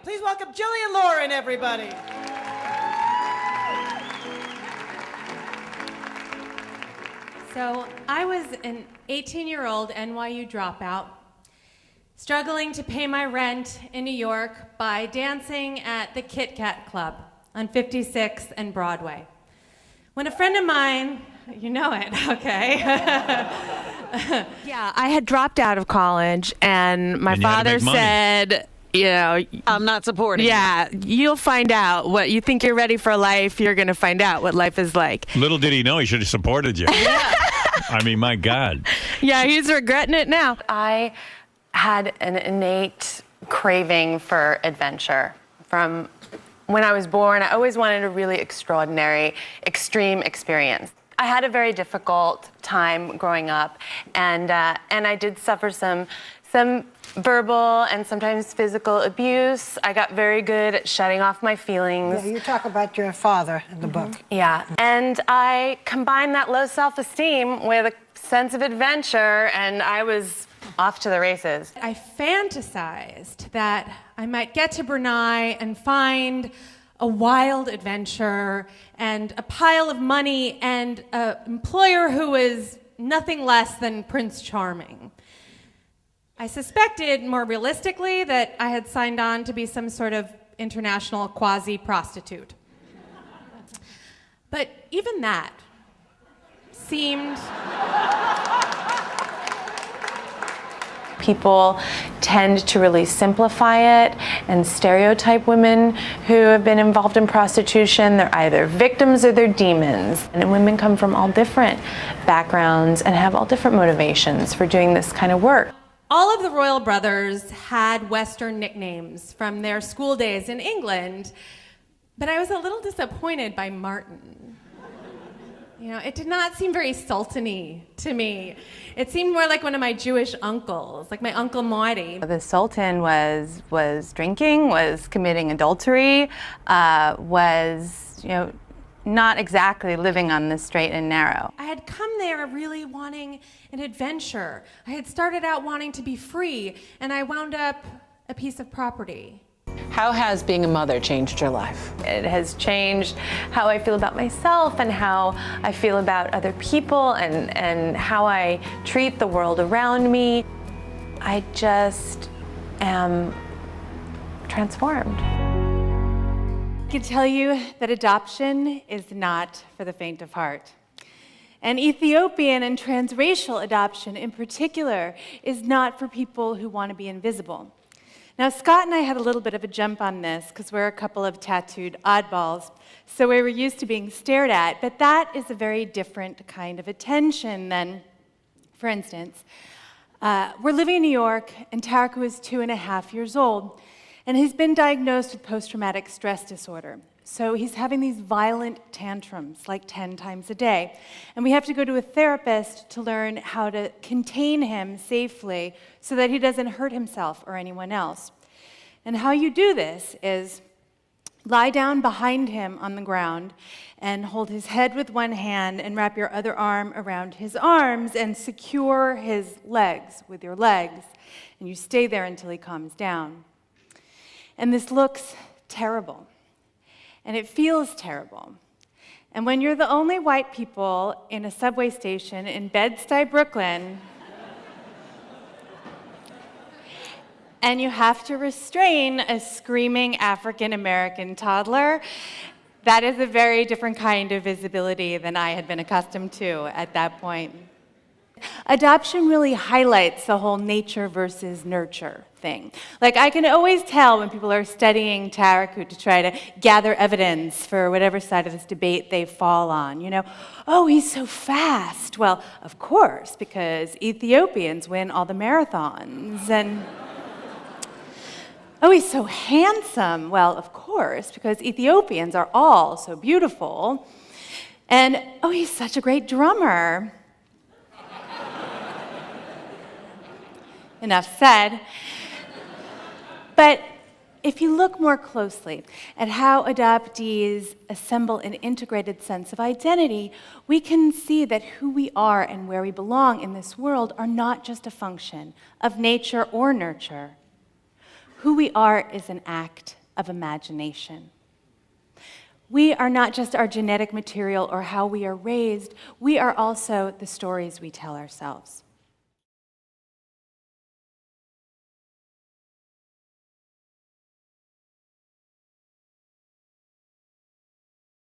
Please welcome Jillian Lauren, everybody. So I was an 18-year-old NYU dropout, struggling to pay my rent in New York by dancing at the Kit Kat Club on 56th and Broadway. When a friend of mine, you know it, okay? Yeah, I had dropped out of college, and my father said, you know, I'm not supporting yeah, you'll find out what you think you're ready for life. You're going to find out what life is like. Little did he know he should have supported you. Yeah. I mean, my God. Yeah, he's regretting it now. I had an innate craving for adventure. From when I was born, I always wanted a really extraordinary, extreme experience. I had a very difficult time growing up, and I did suffer some verbal and sometimes physical abuse. I got very good at shutting off my feelings. Yeah, you talk about your father in the book. Yeah, and I combined that low self-esteem with a sense of adventure, and I was off to the races. I fantasized that I might get to Brunei and find a wild adventure and a pile of money and an employer who was nothing less than Prince Charming. I suspected, more realistically, that I had signed on to be some sort of international quasi-prostitute. But even that seemed... People tend to really simplify it and stereotype women who have been involved in prostitution. They're either victims or they're demons. And women come from all different backgrounds and have all different motivations for doing this kind of work. All of the royal brothers had Western nicknames from their school days in England, but I was a little disappointed by Martin. You know, it did not seem very sultan-y to me. It seemed more like one of my Jewish uncles, like my Uncle Marty. The Sultan was drinking, was committing adultery, was, not exactly living on the straight and narrow. I had come there really wanting an adventure. I had started out wanting to be free, and I wound up a piece of property. How has being a mother changed your life? It has changed how I feel about myself and how I feel about other people and how I treat the world around me. I just am transformed. I can tell you that adoption is not for the faint of heart. And Ethiopian and transracial adoption in particular is not for people who want to be invisible. Now, Scott and I had a little bit of a jump on this because we're a couple of tattooed oddballs, so we were used to being stared at, but that is a very different kind of attention than, for instance, we're living in New York, and Taraku is 2.5 years old, and he's been diagnosed with post-traumatic stress disorder. So he's having these violent tantrums, like 10 times a day. And we have to go to a therapist to learn how to contain him safely so that he doesn't hurt himself or anyone else. And how you do this is lie down behind him on the ground and hold his head with one hand and wrap your other arm around his arms and secure his legs with your legs. And you stay there until he calms down. And this looks terrible. And it feels terrible. And when you're the only white people in a subway station in Bed-Stuy, Brooklyn, and you have to restrain a screaming African-American toddler, that is a very different kind of visibility than I had been accustomed to at that point. Adoption really highlights the whole nature versus nurture thing. Like, I can always tell when people are studying Taraku to try to gather evidence for whatever side of this debate they fall on. Oh, he's so fast. Well, of course, because Ethiopians win all the marathons. And oh, he's so handsome. Well, of course, because Ethiopians are all so beautiful. And oh, he's such a great drummer. Enough said. But if you look more closely at how adoptees assemble an integrated sense of identity, we can see that who we are and where we belong in this world are not just a function of nature or nurture. Who we are is an act of imagination. We are not just our genetic material or how we are raised, we are also the stories we tell ourselves.